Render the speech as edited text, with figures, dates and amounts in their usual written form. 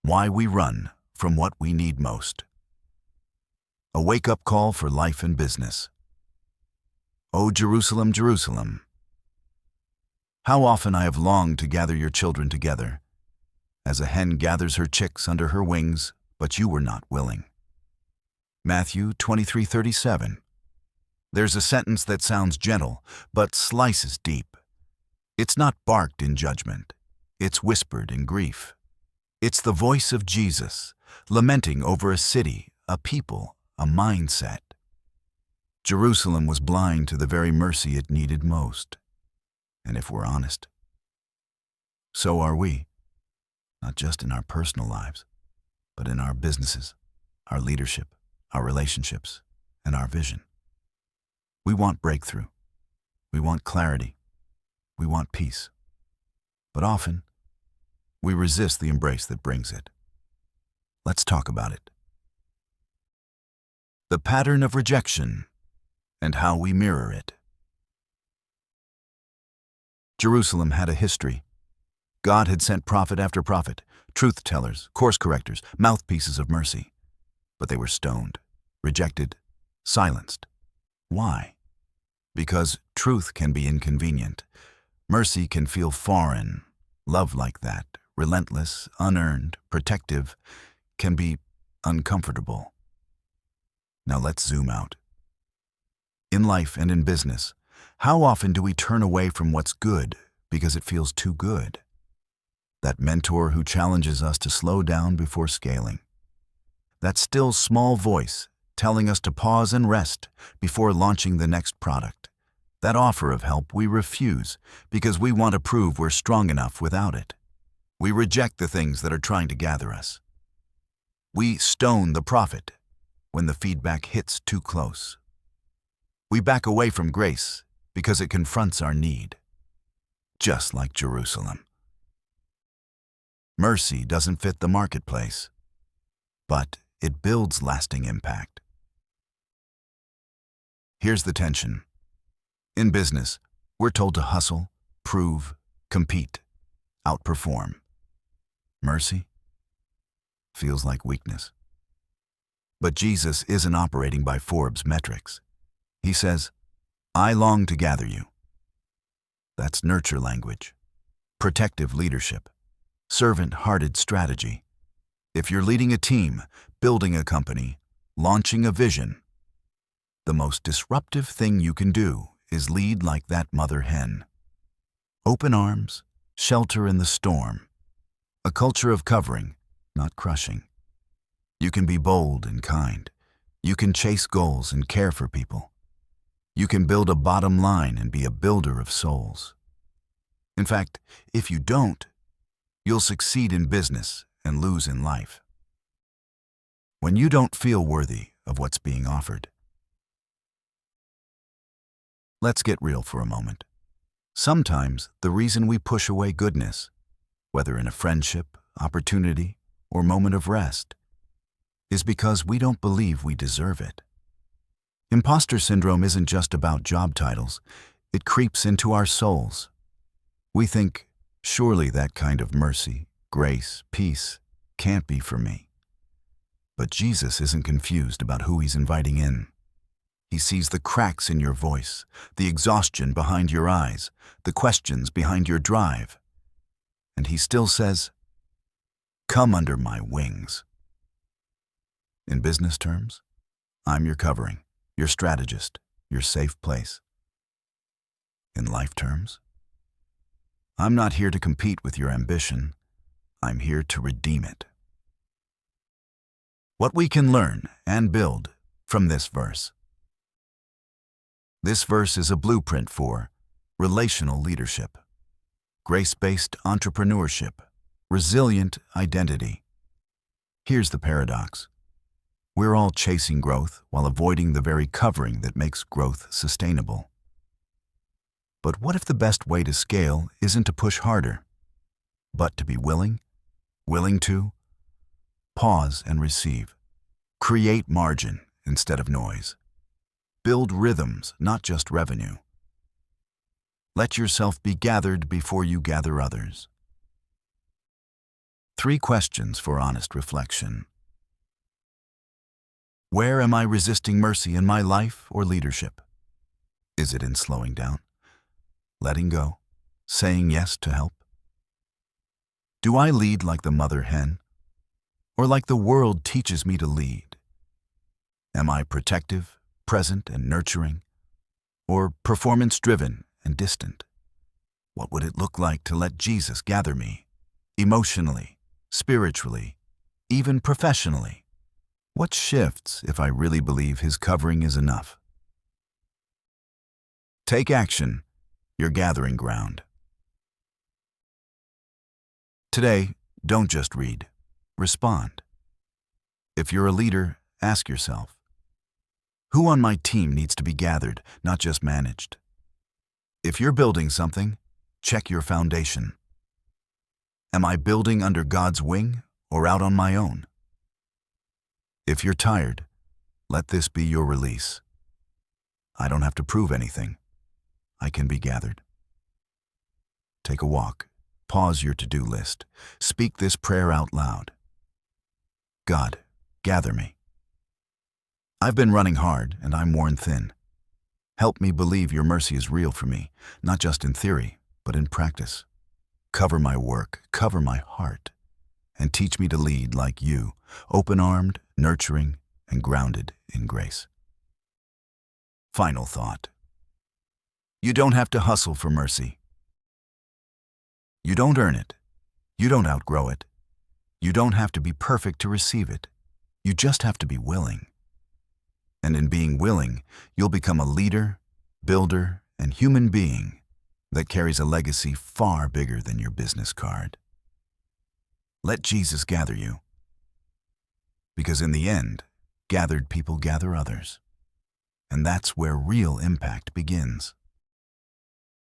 Why we run from what we need most. A wake-up call for life and business. O Jerusalem, Jerusalem, how often I have longed to gather your children together, as a hen gathers her chicks under her wings, but you were not willing. Matthew 23:37. There's a sentence that sounds gentle, but slices deep. It's not barked in judgment. It's whispered in grief. It's the voice of Jesus, lamenting over a city, a people, a mindset. Jerusalem was blind to the very mercy it needed most. And if we're honest, so are we, not just in our personal lives, but in our businesses, our leadership, our relationships, and our vision. We want breakthrough. We want clarity. We want peace. But often, we resist the embrace that brings it. Let's talk about it. The pattern of rejection and how we mirror it. Jerusalem had a history. God had sent prophet after prophet, truth-tellers, course-correctors, mouthpieces of mercy. But they were stoned, rejected, silenced. Why? Because truth can be inconvenient. Mercy can feel foreign. Love like that, relentless, unearned, protective, can be uncomfortable. Now let's zoom out. In life and in business, how often do we turn away from what's good because it feels too good? That mentor who challenges us to slow down before scaling. That still small voice telling us to pause and rest before launching the next product. That offer of help we refuse because we want to prove we're strong enough without it. We reject the things that are trying to gather us. We stone the prophet when the feedback hits too close. We back away from grace because it confronts our need, just like Jerusalem. Mercy doesn't fit the marketplace, but it builds lasting impact. Here's the tension. In business, we're told to hustle, prove, compete, outperform. Mercy feels like weakness. But Jesus isn't operating by Forbes metrics. He says, I long to gather you. That's nurture language, protective leadership, servant-hearted strategy. If you're leading a team, building a company, launching a vision, the most disruptive thing you can do is lead like that mother hen. Open arms, shelter in the storm. A culture of covering, not crushing. You can be bold and kind. You can chase goals and care for people. You can build a bottom line and be a builder of souls. In fact, if you don't, you'll succeed in business and lose in life. When you don't feel worthy of what's being offered. Let's get real for a moment. Sometimes the reason we push away goodness, whether in a friendship, opportunity, or moment of rest, is because we don't believe we deserve it. Imposter syndrome isn't just about job titles. It creeps into our souls. We think, surely that kind of mercy, grace, peace can't be for me. But Jesus isn't confused about who he's inviting in. He sees the cracks in your voice, the exhaustion behind your eyes, the questions behind your drive. And he still says, come under my wings. In business terms, I'm your covering, your strategist, your safe place. In life terms, I'm not here to compete with your ambition. I'm here to redeem it. What we can learn and build from this verse. This verse is a blueprint for relational leadership, grace-based entrepreneurship, resilient identity. Here's the paradox. We're all chasing growth while avoiding the very covering that makes growth sustainable. But what if the best way to scale isn't to push harder, but to be willing to pause and receive, create margin instead of noise, build rhythms, not just revenue. Let yourself be gathered before you gather others. 3 questions for honest reflection. Where am I resisting mercy in my life or leadership? Is it in slowing down, letting go, saying yes to help? Do I lead like the mother hen, or like the world teaches me to lead? Am I protective, present, and nurturing, or performance-driven and distant? What would it look like to let Jesus gather me, emotionally, spiritually, even professionally? What shifts if I really believe His covering is enough? Take action, your gathering ground. Today, don't just read, respond. If you're a leader, ask yourself, who on my team needs to be gathered, not just managed? If you're building something, check your foundation. Am I building under God's wing or out on my own? If you're tired, let this be your release. I don't have to prove anything. I can be gathered. Take a walk. Pause your to-do list. Speak this prayer out loud. God, gather me. I've been running hard and I'm worn thin. Help me believe your mercy is real for me, not just in theory, but in practice. Cover my work, cover my heart, and teach me to lead like you, open-armed, nurturing, and grounded in grace. Final thought. You don't have to hustle for mercy. You don't earn it. You don't outgrow it. You don't have to be perfect to receive it. You just have to be willing. And in being willing, you'll become a leader, builder, and human being that carries a legacy far bigger than your business card. Let Jesus gather you. Because in the end, gathered people gather others. And that's where real impact begins.